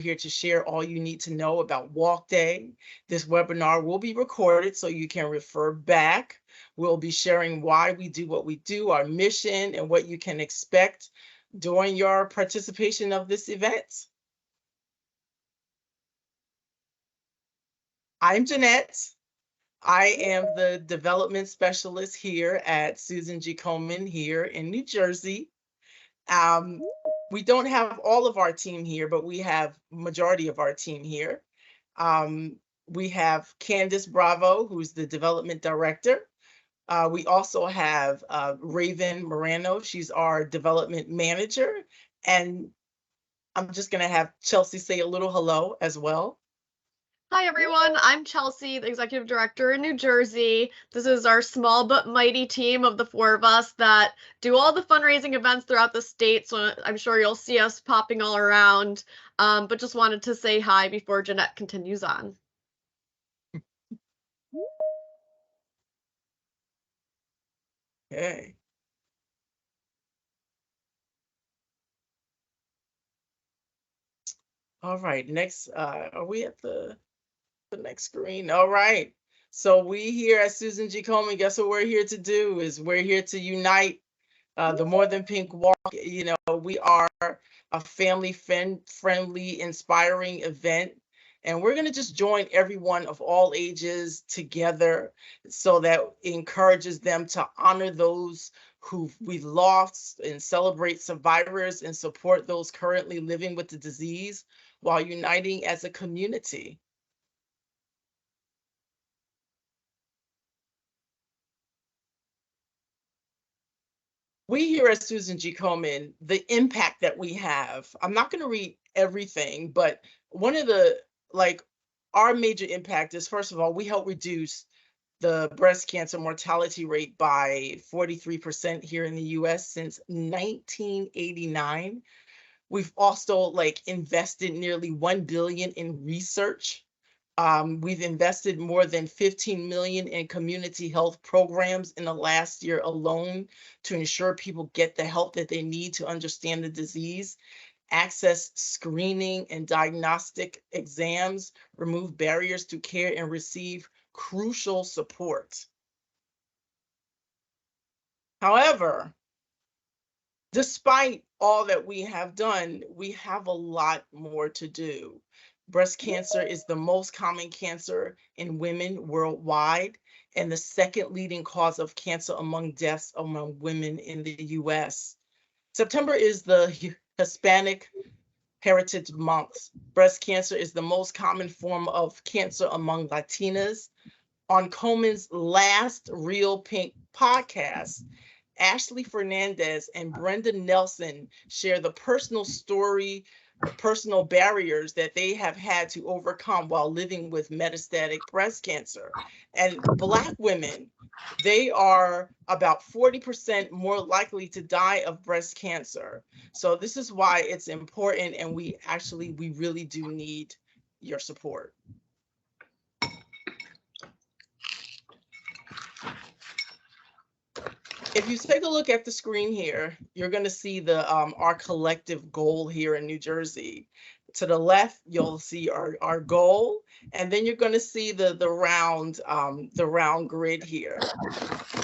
here to share all you need to know about Walk Day. This webinar will be recorded so you can refer back. We'll be sharing why we do what we do, our mission, and what you can expect during your participation of this event. I'm Jeanette. I am the development specialist here at Susan G. Komen here in New Jersey. We don't have all of our team here, but we have majority of our team here. We have Candice Bravo, who's the development director. We also have Raven Morano. She's our development manager. And I'm just going to have Chelsea say a little hello as well. Hi, everyone. I'm Chelsea, the Executive Director in New Jersey. This is our small but mighty team of the 4 of us that do all the fundraising events throughout the state, so I'm sure you'll see us popping all around, but just wanted to say hi before Jeanette continues on. Okay. All right, next, are we at the next screen? All right. So we here at Susan G. Komen, guess what we're here to do is we're here to unite the More Than Pink Walk. You know, we are a family friendly, inspiring event. And we're going to just join everyone of all ages together so that it encourages them to honor those who we've lost and celebrate survivors and support those currently living with the disease while uniting as a community. We here at Susan G. Komen, the impact that we have, I'm not going to read everything, but one of the, our major impact is, first of all, we help reduce the breast cancer mortality rate by 43% here in the US since 1989. We've also invested nearly 1 billion in research. We've invested more than 15 million in community health programs in the last year alone to ensure people get the help that they need to understand the disease, access screening and diagnostic exams, remove barriers to care, and receive crucial support. However, despite all that we have done, we have a lot more to do. Breast cancer is the most common cancer in women worldwide and the second leading cause of cancer among deaths among women in the US. September is the Hispanic Heritage Month. Breast cancer is the most common form of cancer among Latinas. On Komen's last Real Pink podcast, Ashley Fernandez and Brenda Nelson share the personal story, the personal barriers that they have had to overcome while living with metastatic breast cancer. And Black women, they are about 40% more likely to die of breast cancer. So this is why it's important, and we really do need your support. If you take a look at the screen here, you're going to see the our collective goal here in New Jersey. To the left, you'll see our goal, and then you're going to see the round grid here.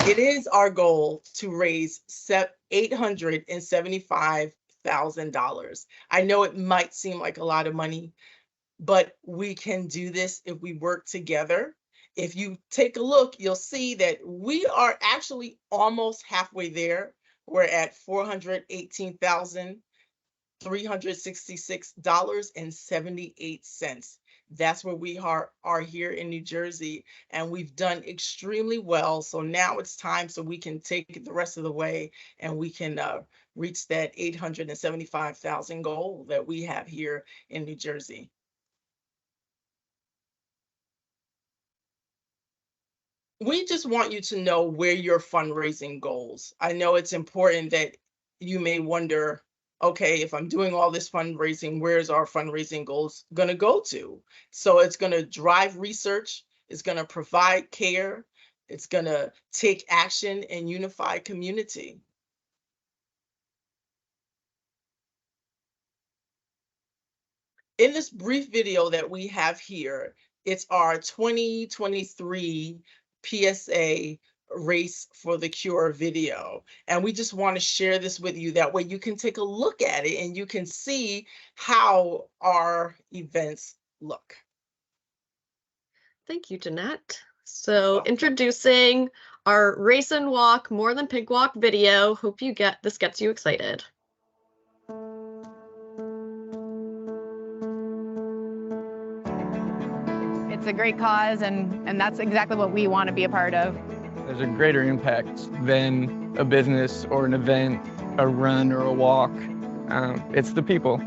It is our goal to raise $875,000. I know it might seem like a lot of money, but we can do this if we work together. If you take a look, you'll see that we are actually almost halfway there. We're at $418,366.78. That's where we are here in New Jersey, and we've done extremely well. So now it's time so we can take it the rest of the way, and we can reach that 875,000 goal that we have here in New Jersey. We just want you to know where your fundraising goals. I know it's important that you may wonder, okay, if I'm doing all this fundraising, where's our fundraising goals going to go to? So it's going to drive research, it's going to provide care, it's going to take action and unify community. In this brief video that we have here, it's our 2023 PSA Race for the Cure video. And we just want to share this with you. That way you can take a look at it and you can see how our events look. Thank you, Jeanette. So introducing our Race and Walk More Than Pink Walk video. Hope this gets you excited. It's a great cause, and that's exactly what we want to be a part of. There's a greater impact than a business or an event, a run or a walk. It's the people.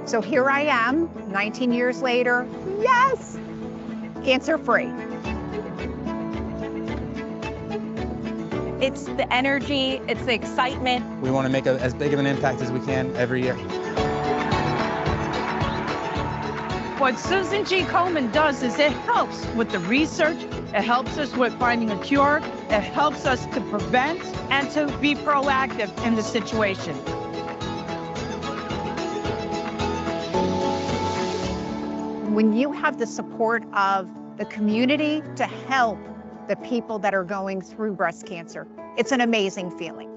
So here I am, 19 years later, yes, cancer-free. It's the energy, it's the excitement. We want to make as big of an impact as we can every year. What Susan G. Komen does is it helps with the research, it helps us with finding a cure, it helps us to prevent and to be proactive in the situation. When you have the support of the community to help the people that are going through breast cancer, it's an amazing feeling.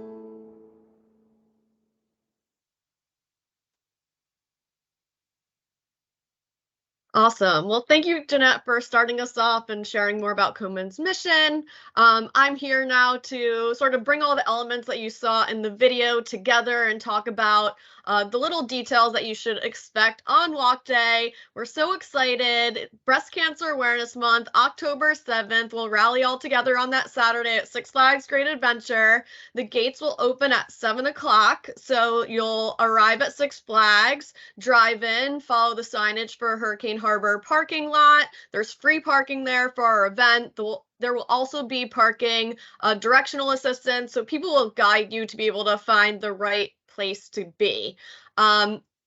Awesome. Well, thank you, Jeanette, for starting us off and sharing more about Komen's mission. I'm here now to sort of bring all the elements that you saw in the video together and talk about the little details that you should expect on Walk Day. We're so excited. Breast Cancer Awareness Month, October 7th. We'll rally all together on that Saturday at Six Flags Great Adventure. The gates will open at 7 o'clock, so you'll arrive at Six Flags, drive in, follow the signage for Hurricane Harbor parking lot. There's free parking there for our event. There will also be parking directional assistance, so people will guide you to be able to find the right place to be.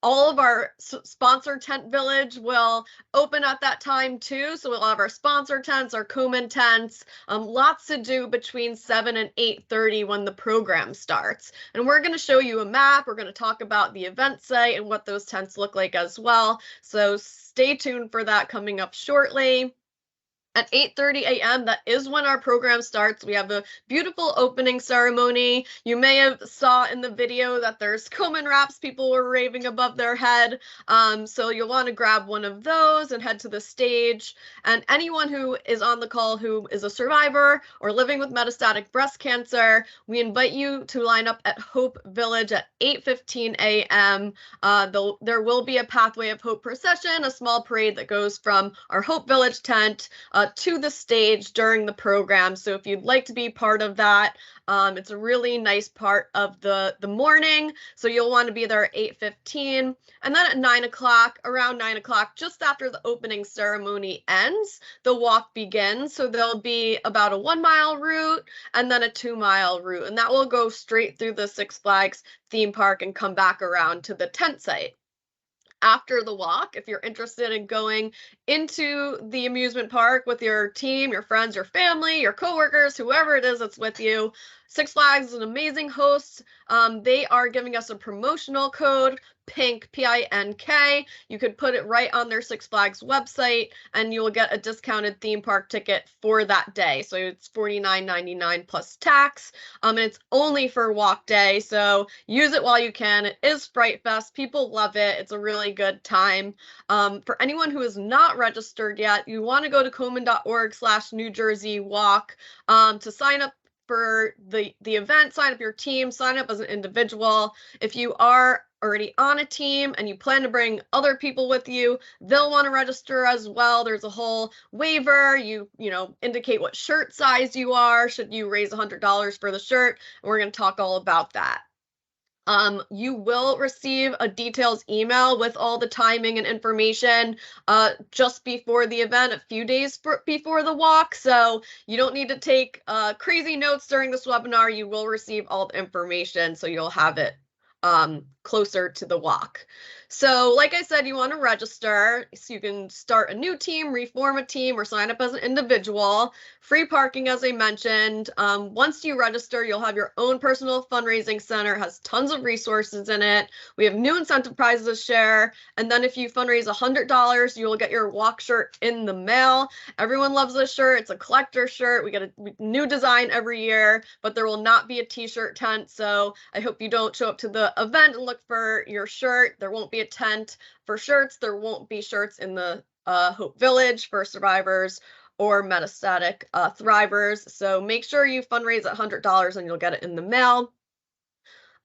All of our sponsor tent village will open at that time too. So we'll have our sponsor tents, our Komen tents, lots to do between 7 and 8:30 when the program starts. And we're going to show you a map. We're going to talk about the event site and what those tents look like as well. So stay tuned for that coming up shortly. At 8:30 a.m., that is when our program starts. We have a beautiful opening ceremony. You may have saw in the video that there's Komen wraps. People were raving above their head. So you'll want to grab one of those and head to the stage. And anyone who is on the call who is a survivor or living with metastatic breast cancer, we invite you to line up at Hope Village at 8:15 a.m. There will be a Pathway of Hope procession, a small parade that goes from our Hope Village tent to the stage during the program. So if you'd like to be part of that, it's a really nice part of the morning. So you'll want to be there at 8:15. And then at 9 o'clock, around 9 o'clock, just after the opening ceremony ends, the walk begins. So there'll be about a 1-mile route and then a 2-mile route. And that will go straight through the Six Flags theme park and come back around to the tent site. After the walk, if you're interested in going into the amusement park with your team, your friends, your family, your coworkers, whoever it is that's with you, Six Flags is an amazing host. They are giving us a promotional code, PINK, P-I-N-K. You could put it right on their Six Flags website and you will get a discounted theme park ticket for that day. So it's $49.99 plus tax. And it's only for Walk Day. So use it while you can. It is Fright Fest. People love it. It's a really good time. For anyone who is not registered yet, you want to go to komen.org/New Jersey Walk to sign up for the event, sign up your team, sign up as an individual. If you are already on a team and you plan to bring other people with you, they'll want to register as well. There's a whole waiver. You indicate what shirt size you are, should you raise $100 for the shirt, and we're going to talk all about that. You will receive a details email with all the timing and information just before the event, a few days before the walk. So you don't need to take crazy notes during this webinar. You will receive all the information, so you'll have it closer to the walk. So like I said, you want to register so you can start a new team, reform a team, or sign up as an individual. Free parking, as I mentioned. Once you register, you'll have your own personal fundraising center. It has tons of resources in it. We have new incentive prizes to share. And then if you fundraise $100, you will get your walk shirt in the mail. Everyone loves this shirt. It's a collector shirt. We get a new design every year, but there will not be a t-shirt tent. So I hope you don't show up to the event and look for your shirt. There won't be a tent for shirts. There won't be shirts in the Hope Village for survivors or metastatic thrivers. So make sure you fundraise at $100 and you'll get it in the mail.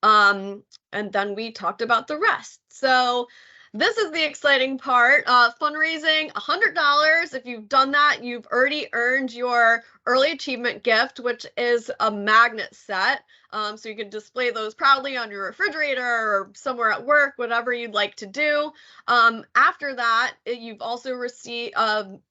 And then we talked about the rest. So this is the exciting part. Fundraising $100. If you've done that, you've already earned your early achievement gift, which is a magnet set. So you can display those proudly on your refrigerator or somewhere at work, whatever you'd like to do. After that, you've also received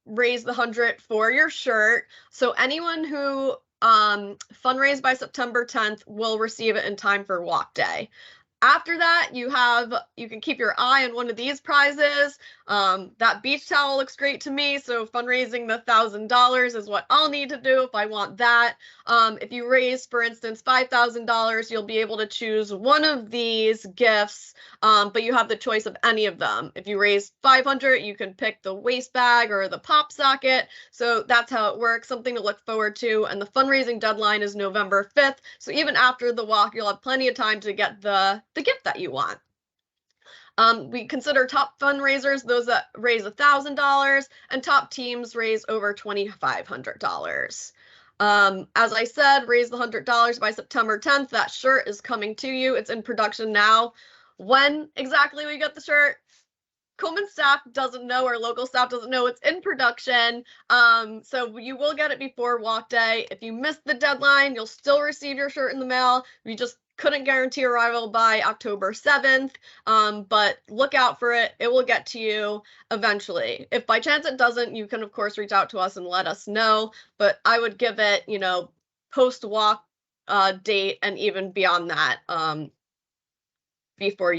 raised the 100 for your shirt. So anyone who fundraised by September 10th will receive it in time for walk day. After that, you can keep your eye on one of these prizes. That beach towel looks great to me, so fundraising the $1,000 is what I'll need to do if I want that. If you raise, for instance, $5,000, you'll be able to choose one of these gifts, but you have the choice of any of them. If you raise $500, you can pick the waist bag or the pop socket. So that's how it works, something to look forward to. And the fundraising deadline is November 5th. So even after the walk, you'll have plenty of time to get the gift that you want. We consider top fundraisers those that raise $1,000, and top teams raise over $2,500. As I said, raise the $100 by September 10th. That shirt is coming to you. It's in production now. When exactly we get the shirt, Komen staff doesn't know, or local staff doesn't know. It's in production. So you will get it before walk day. If you missed the deadline, you'll still receive your shirt in the mail. We just couldn't guarantee arrival by October 7th, but look out for it. It will get to you eventually. If by chance it doesn't, you can of course reach out to us and let us know, but I would give it, post walk date and even beyond that, before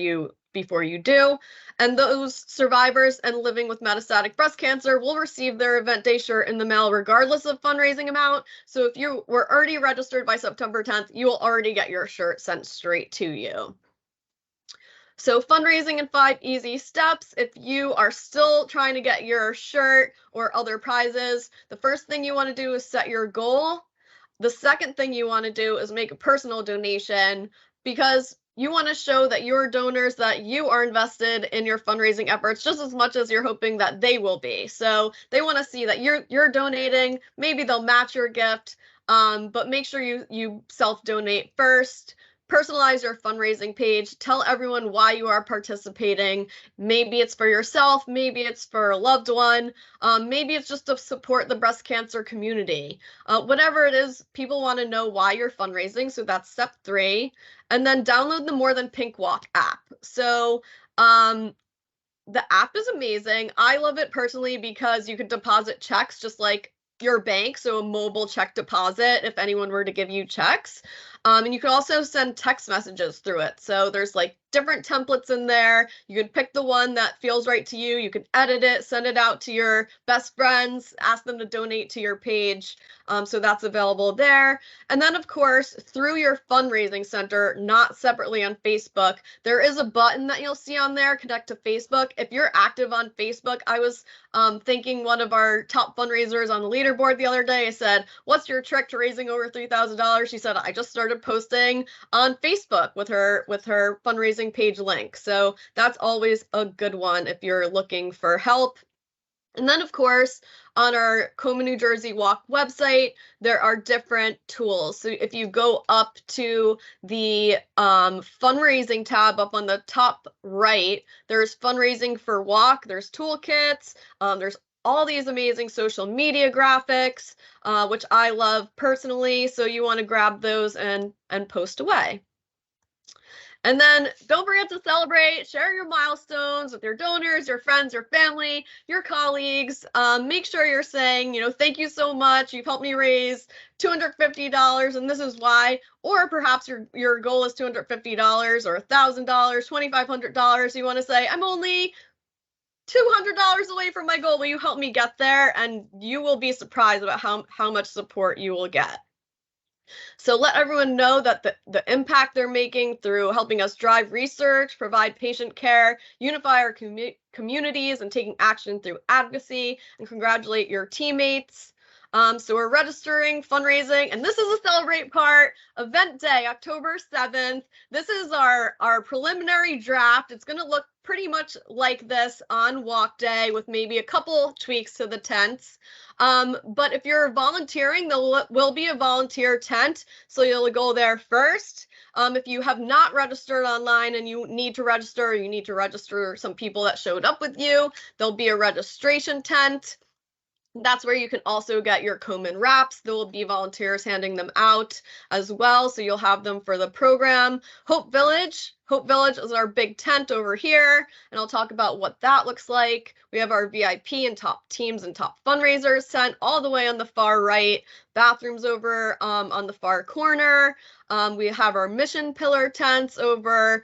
you do. And those survivors and living with metastatic breast cancer will receive their event day shirt in the mail regardless of fundraising amount. So if you were already registered by September 10th, you will already get your shirt sent straight to you. So fundraising in 5 easy steps. If you are still trying to get your shirt or other prizes, the first thing you want to do is set your goal. The second thing you want to do is make a personal donation, because you want to show that your donors, that you are invested in your fundraising efforts just as much as you're hoping that they will be. So they want to see that you're donating. Maybe they'll match your gift, but make sure you self-donate first. Personalize your fundraising page. Tell everyone why you are participating. Maybe it's for yourself. Maybe it's for a loved one. Maybe it's just to support the breast cancer community. Whatever it is, people want to know why you're fundraising. So that's step 3. And then download the More Than Pink Walk app. So the app is amazing. I love it personally because you can deposit checks just like your bank, so a mobile check deposit if anyone were to give you checks. And you can also send text messages through it. So there's like different templates in there. You can pick the one that feels right to you. You can edit it, send it out to your best friends, ask them to donate to your page. So that's available there. And then of course, through your fundraising center, not separately on Facebook, there is a button that you'll see on there, connect to Facebook. If you're active on Facebook, I was thanking one of our top fundraisers on the leaderboard the other day. I said, what's your trick to raising over $3,000? She said, I just started posting on Facebook with her fundraising page link. So that's always a good one if you're looking for help. And then, of course, on our Komen, New Jersey Walk website, there are different tools. So if you go up to the fundraising tab up on the top right, there's fundraising for walk, there's toolkits, there's all these amazing social media graphics, which I love personally. So you want to grab those and post away. And then don't forget to celebrate, share your milestones with your donors, your friends, your family, your colleagues. Make sure you're saying, thank you so much. You've helped me raise $250 and this is why. Or perhaps your goal is $250 or $1,000, $2,500. You want to say, I'm only $200 away from my goal. Will you help me get there? And you will be surprised about how much support you will get. So let everyone know that the impact they're making through helping us drive research, provide patient care, unify our communities, and taking action through advocacy, and congratulate your teammates. So we're registering, fundraising, and this is the celebrate part. Event day, October 7th. This is our preliminary draft. It's going to look pretty much like this on walk day with maybe a couple tweaks to the tents. But if you're volunteering, there will be a volunteer tent, so you'll go there first. If you have not registered online and you need to register some people that showed up with you, there'll be a registration tent. That's where you can also get your Komen wraps. There will be volunteers handing them out as well, so you'll have them for the program. Hope Village is our big tent over here, and I'll talk about what that looks like. We have our VIP and top teams and top fundraisers tent all the way on the far right. Bathrooms over on the far corner. We have our mission pillar tents over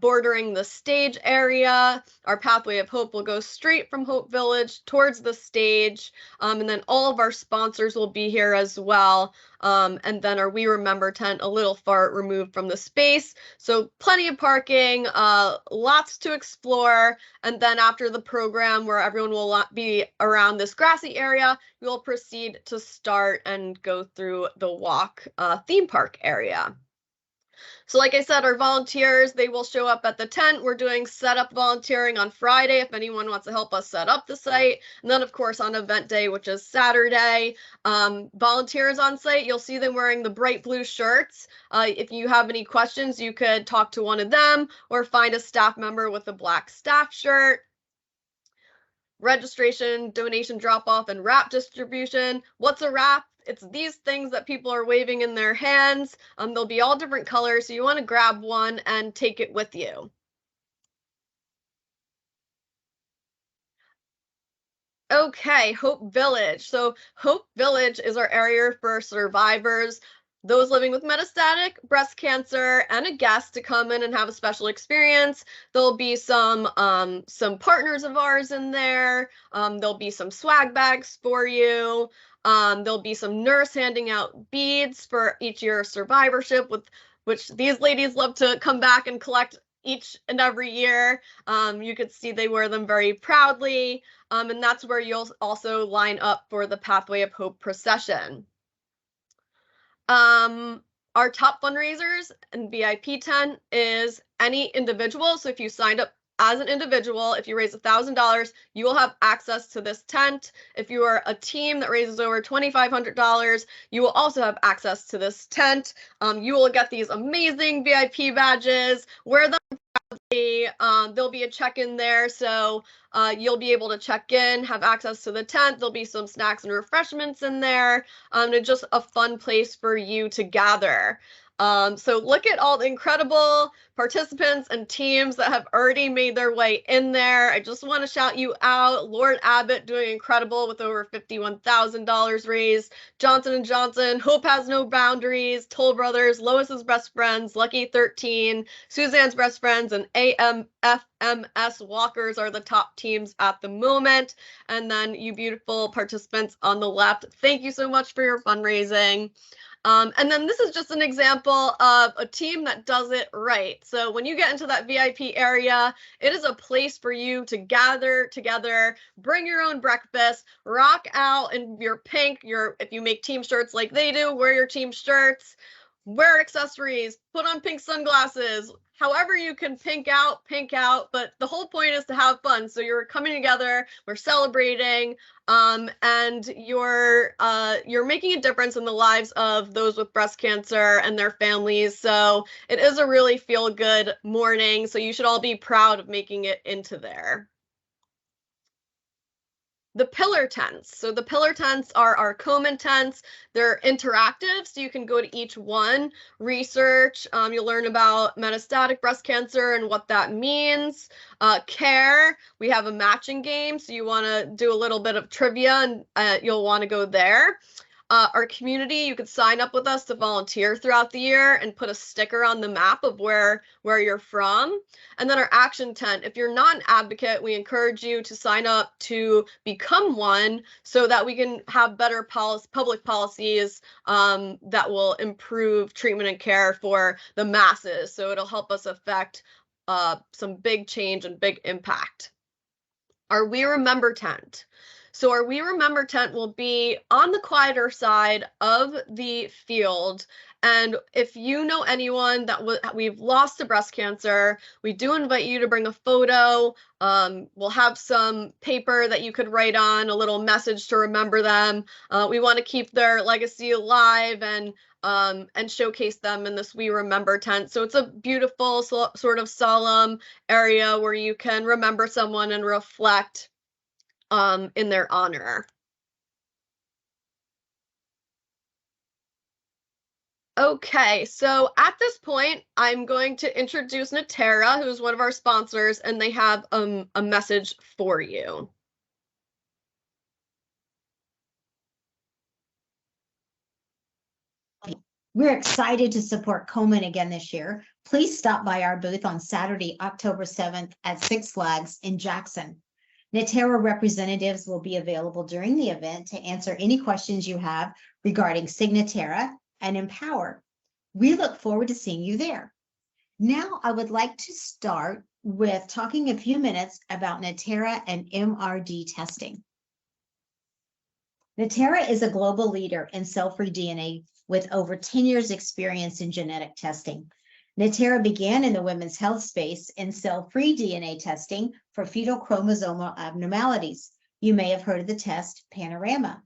bordering the stage area. Our Pathway of Hope will go straight from Hope Village towards the stage. And then all of our sponsors will be here as well. And then our We Remember tent a little far removed from the space. So plenty of parking, lots to explore. And then after the program, where everyone will be around this grassy area, we will proceed to start and go through the walk theme park area. So like I said, our volunteers, they will show up at the tent. We're doing setup volunteering on Friday if anyone wants to help us set up the site. And then, of course, on event day, which is Saturday, volunteers on site, you'll see them wearing the bright blue shirts. If you have any questions, you could talk to one of them or find a staff member with a black staff shirt. Registration, donation drop-off, and wrap distribution. What's a wrap? It's these things that people are waving in their hands. They'll be all different colors, so you want to grab one and take it with you. Okay, Hope Village. So Hope Village is our area for survivors, those living with metastatic breast cancer, and a guest to come in and have a special experience. There'll be some partners of ours in there. There'll be some swag bags for you. There'll be some nurse handing out beads for each year of survivorship, which these ladies love to come back and collect each and every year. You could see they wear them very proudly. And that's where you'll also line up for the Pathway of Hope procession. Our top fundraisers and VIP tent is any individual. So if you signed up as an individual, if you raise $1,000, you will have access to this tent. If you are a team that raises over $2,500, you will also have access to this tent. You will get these amazing VIP badges. Wear them proudly. There'll be a check-in there, so you'll be able to check in, have access to the tent. There'll be some snacks and refreshments in there. And just a fun place for you to gather. So look at all the incredible participants and teams that have already made their way in there. I just want to shout you out. Lord Abbott doing incredible with over $51,000 raised. Johnson & Johnson, Hope Has No Boundaries, Toll Brothers, Lois's Best Friends, Lucky 13, Suzanne's Best Friends, and AMFMS Walkers are the top teams at the moment. And then you beautiful participants on the left, thank you so much for your fundraising. And then this is just an example of a team that does it right. So when you get into that VIP area, it is a place for you to gather together, bring your own breakfast, rock out in your pink, if you make team shirts like they do, wear your team shirts, wear accessories, put on pink sunglasses. However you can pink out, but the whole point is to have fun. So you're coming together, we're celebrating, and you're making a difference in the lives of those with breast cancer and their families. So it is a really feel-good morning. So you should all be proud of making it into there. the pillar tents. So the pillar tents are our Komen tents. They're interactive, so you can go to each one, research. You'll learn about metastatic breast cancer and what that means. Care, we have a matching game, so you want to do a little bit of trivia, and you'll want to go there. Our community, you could sign up with us to volunteer throughout the year and put a sticker on the map of where you're from. And then our action tent, if you're not an advocate, we encourage you to sign up to become one so that we can have better public policies that will improve treatment and care for the masses. So it'll help us affect some big change and big impact. Our We Remember tent. So our We Remember tent will be on the quieter side of the field. And if you know anyone that we've lost to breast cancer, we do invite you to bring a photo. We'll have some paper that you could write on, a little message to remember them. We want to keep their legacy alive and showcase them in this We Remember tent. So it's a beautiful sort of solemn area where you can remember someone and reflect in their honor. Okay, so at this point, I'm going to introduce Natera, who's one of our sponsors, and they have a message for you. We're excited to support Komen again this year. Please stop by our booth on Saturday, October 7th at Six Flags in Jackson. Natera representatives will be available during the event to answer any questions you have regarding Signatera and Empower. We look forward to seeing you there. Now, I would like to start with talking a few minutes about Natera and MRD testing. Natera is a global leader in cell-free DNA with over 10 years experience in genetic testing. Natera began in the women's health space in cell-free DNA testing for fetal chromosomal abnormalities. You may have heard of the test Panorama.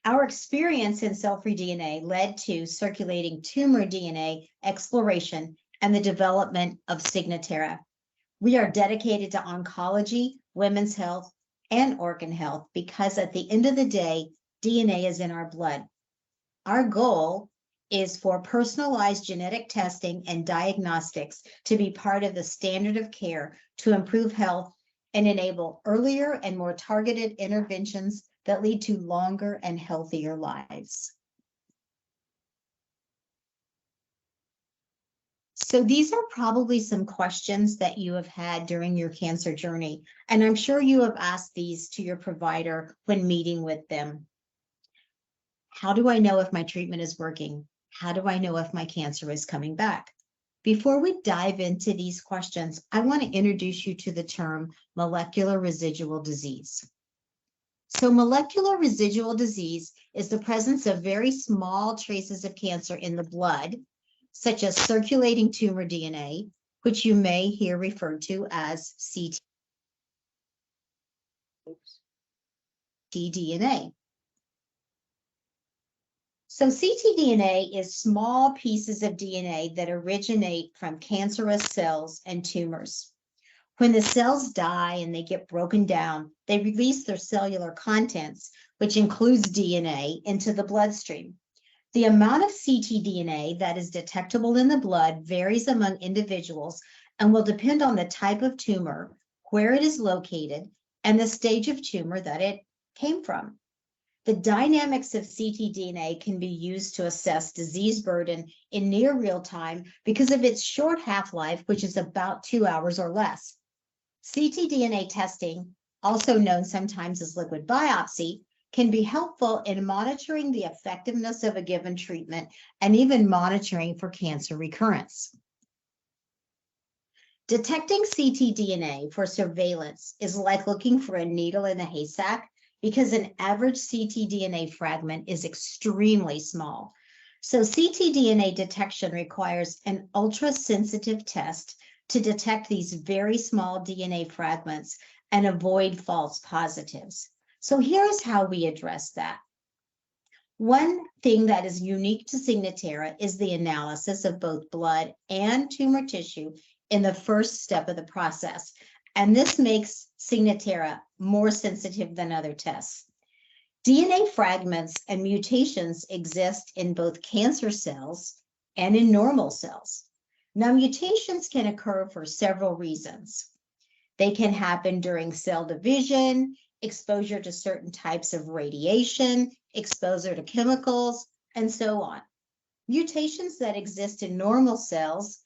Our experience in cell-free DNA led to circulating tumor DNA exploration and the development of Signatera. We are dedicated to oncology, women's health, and organ health because at the end of the day, DNA is in our blood. Our goal is for personalized genetic testing and diagnostics to be part of the standard of care to improve health and enable earlier and more targeted interventions that lead to longer and healthier lives. So these are probably some questions that you have had during your cancer journey, and I'm sure you have asked these to your provider when meeting with them. How do I know if my treatment is working? How do I know if my cancer is coming back? Before we dive into these questions, I want to introduce you to the term molecular residual disease. So molecular residual disease is the presence of very small traces of cancer in the blood, such as circulating tumor DNA, which you may hear referred to as ctDNA. So ctDNA is small pieces of DNA that originate from cancerous cells and tumors. When the cells die and they get broken down, they release their cellular contents, which includes DNA, into the bloodstream. The amount of ctDNA that is detectable in the blood varies among individuals and will depend on the type of tumor, where it is located, and the stage of tumor that it came from. The dynamics of ctDNA can be used to assess disease burden in near real time because of its short half-life, which is about 2 hours or less. ctDNA testing, also known sometimes as liquid biopsy, can be helpful in monitoring the effectiveness of a given treatment and even monitoring for cancer recurrence. Detecting ctDNA for surveillance is like looking for a needle in a haystack because an average ctDNA fragment is extremely small. So ctDNA detection requires an ultra-sensitive test to detect these very small DNA fragments and avoid false positives. So here's how we address that. One thing that is unique to Signatera is the analysis of both blood and tumor tissue in the first step of the process. and this makes Signatera more sensitive than other tests. DNA fragments and mutations exist in both cancer cells and in normal cells. Now, mutations can occur for several reasons. They can happen during cell division, exposure to certain types of radiation, exposure to chemicals, and so on. Mutations that exist in normal cells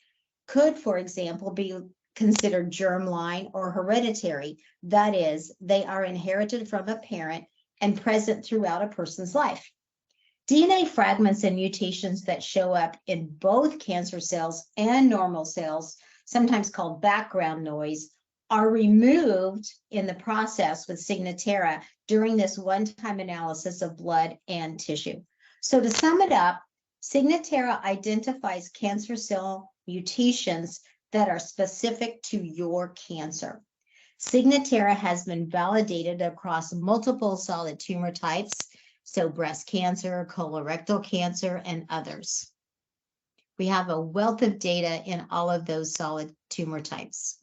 could, for example, be considered germline or hereditary. That is, they are inherited from a parent and present throughout a person's life. DNA fragments and mutations that show up in both cancer cells and normal cells, sometimes called background noise, are removed in the process with Signatera during this one-time analysis of blood and tissue. So to sum it up, Signatera identifies cancer cell mutations that are specific to your cancer. Signatera has been validated across multiple solid tumor types, so breast cancer, colorectal cancer, and others. We have a wealth of data in all of those solid tumor types.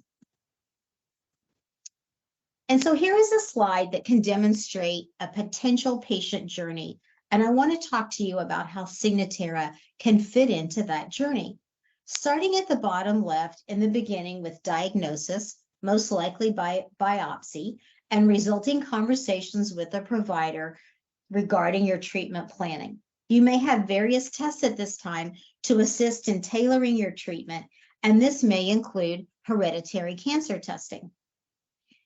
And so here is a slide that can demonstrate a potential patient journey. And I want to talk to you about how Signatera can fit into that journey. Starting at the bottom left in the beginning with diagnosis, most likely by biopsy, and resulting conversations with a provider regarding your treatment planning. You may have various tests at this time to assist in tailoring your treatment, and this may include hereditary cancer testing.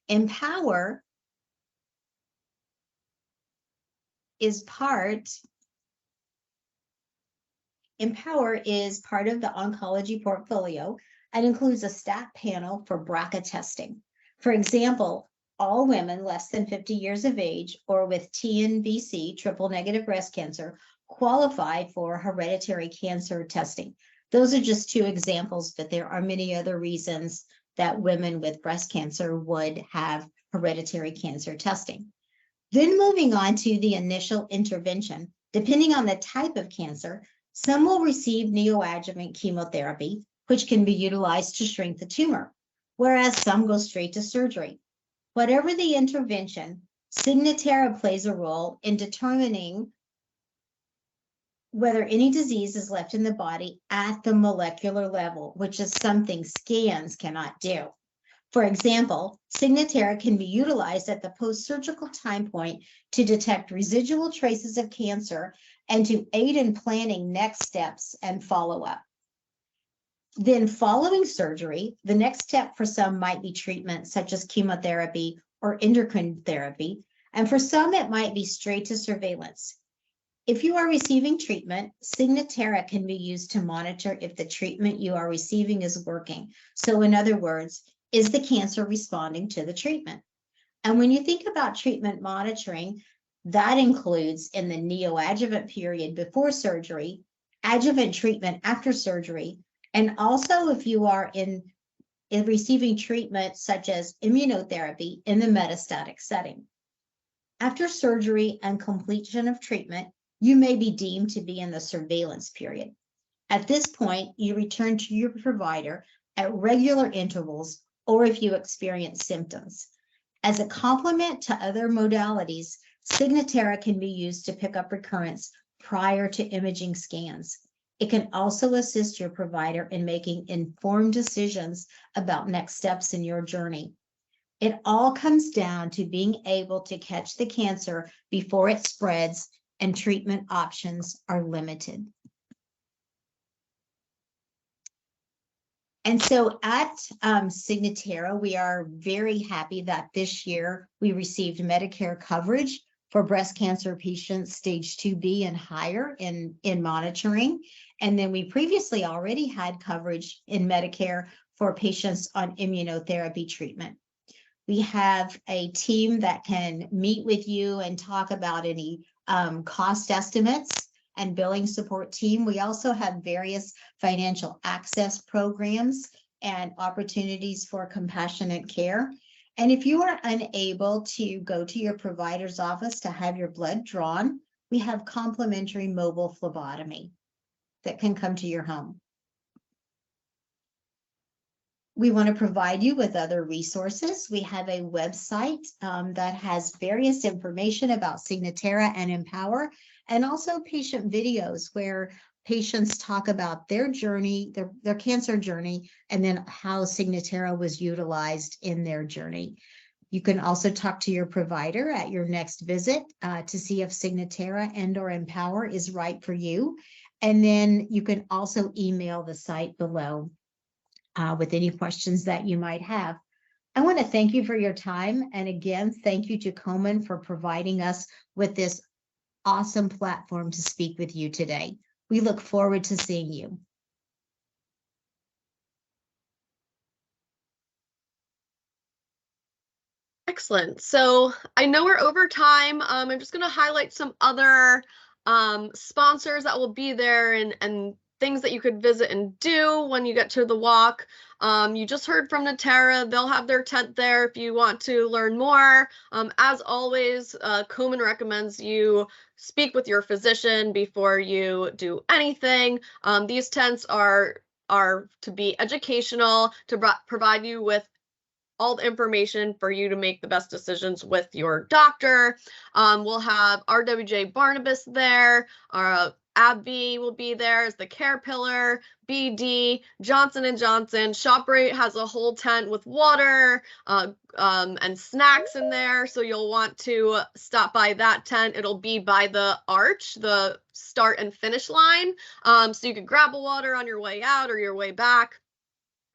Empower is part of the oncology portfolio and includes a stat panel for BRCA testing. For example, all women less than 50 years of age or with TNBC, triple negative breast cancer, qualify for hereditary cancer testing. Those are just two examples, but there are many other reasons that women with breast cancer would have hereditary cancer testing. Then moving on to the initial intervention, depending on the type of cancer, some will receive neoadjuvant chemotherapy, which can be utilized to shrink the tumor, whereas some go straight to surgery. Whatever the intervention, Signatera plays a role in determining whether any disease is left in the body at the molecular level, which is something scans cannot do. For example, Signatera can be utilized at the post-surgical time point to detect residual traces of cancer and to aid in planning next steps and follow-up. Then following surgery, the next step for some might be treatment such as chemotherapy or endocrine therapy, and for some it might be straight to surveillance. If you are receiving treatment, Signatera can be used to monitor if the treatment you are receiving is working. So in other words, is the cancer responding to the treatment? And when you think about treatment monitoring, that includes in the neoadjuvant period before surgery, adjuvant treatment after surgery, and also if you are in receiving treatment such as immunotherapy in the metastatic setting. After surgery and completion of treatment, you may be deemed to be in the surveillance period. At this point, you return to your provider at regular intervals or if you experience symptoms. As a complement to other modalities, Signatera can be used to pick up recurrence prior to imaging scans. It can also assist your provider in making informed decisions about next steps in your journey. It all comes down to being able to catch the cancer before it spreads and treatment options are limited. And so at Signatera, we are very happy that this year we received Medicare coverage for breast cancer patients stage 2B and higher in monitoring. And then we previously already had coverage in Medicare for patients on immunotherapy treatment. We have a team that can meet with you and talk about any cost estimates and billing support team. We also have various financial access programs and opportunities for compassionate care. And if you are unable to go to your provider's office to have your blood drawn, we have complimentary mobile phlebotomy that can come to your home. We want to provide you with other resources. We have a website that has various information about Signatera and Empower, and also patient videos where patients talk about their journey, their cancer journey, and then how Signatera was utilized in their journey. You can also talk to your provider at your next visit to see if Signatera and/or Empower is right for you. And then you can also email the site below with any questions that you might have. I want to thank you for your time. And again, thank you to Komen for providing us with this awesome platform to speak with you today. We look forward to seeing you. Excellent. So I know we're over time. I'm just going to highlight some other sponsors that will be there and things that you could visit and do when you get to the walk. You just heard from Natera. They'll have their tent there if you want to learn more. As always, Komen recommends you speak with your physician before you do anything. These tents are to be educational, to provide you with all the information for you to make the best decisions with your doctor. We'll have RWJ Barnabas there. AbbVie will be there as the care pillar. BD, Johnson & Johnson. ShopRite has a whole tent with water and snacks in there. So you'll want to stop by that tent. It'll be by the arch, the start and finish line. So you can grab a water on your way out or your way back.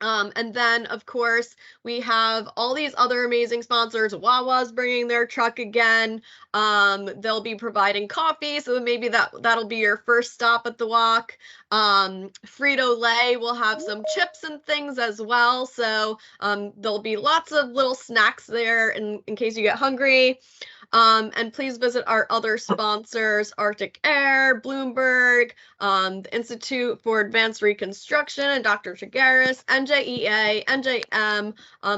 And then, of course, we have all these other amazing sponsors. Wawa's bringing their truck again. They'll be providing coffee, so maybe that'll be your first stop at the walk. Frito-Lay will have some chips and things as well, so there'll be lots of little snacks there in case you get hungry. And please visit our other sponsors, Arctic Air, Bloomberg, the Institute for Advanced Reconstruction, and Dr. Chigueras, NJEA, NJM.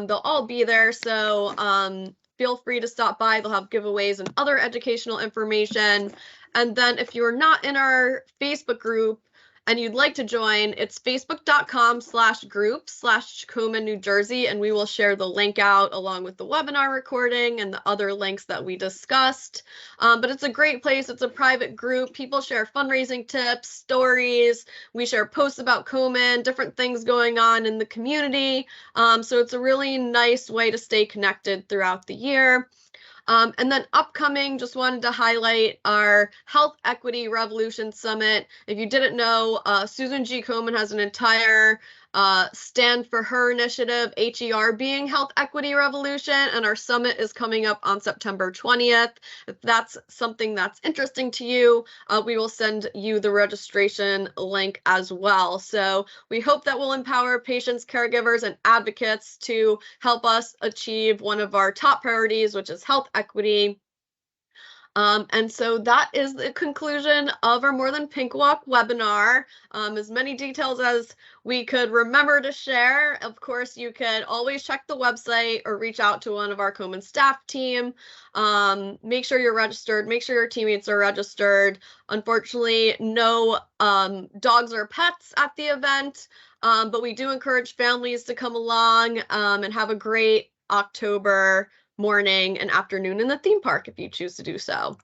They'll all be there, so feel free to stop by. They'll have giveaways and other educational information. And then if you're not in our Facebook group, and you'd like to join, it's facebook.com/group/Komen, New Jersey, and we will share the link out along with the webinar recording and the other links that we discussed. But it's a great place. It's a private group. People share fundraising tips, stories. We share posts about Komen, different things going on in the community. So it's a really nice way to stay connected throughout the year. And then upcoming, just wanted to highlight our Health Equity Revolution Summit. If you didn't know, Susan G. Komen has an entire Stand for Her initiative, HER being Health Equity Revolution, and our summit is coming up on September 20th. If that's something that's interesting to you, we will send you the registration link as well. So we hope that will empower patients, caregivers, and advocates to help us achieve one of our top priorities, which is health equity. And so that is the conclusion of our More Than Pink Walk webinar. As many details as we could remember to share. Of course, you could always check the website or reach out to one of our Komen staff team. Make sure you're registered. Make sure your teammates are registered. Unfortunately, no dogs or pets at the event, but we do encourage families to come along and have a great October morning and afternoon in the theme park if you choose to do so.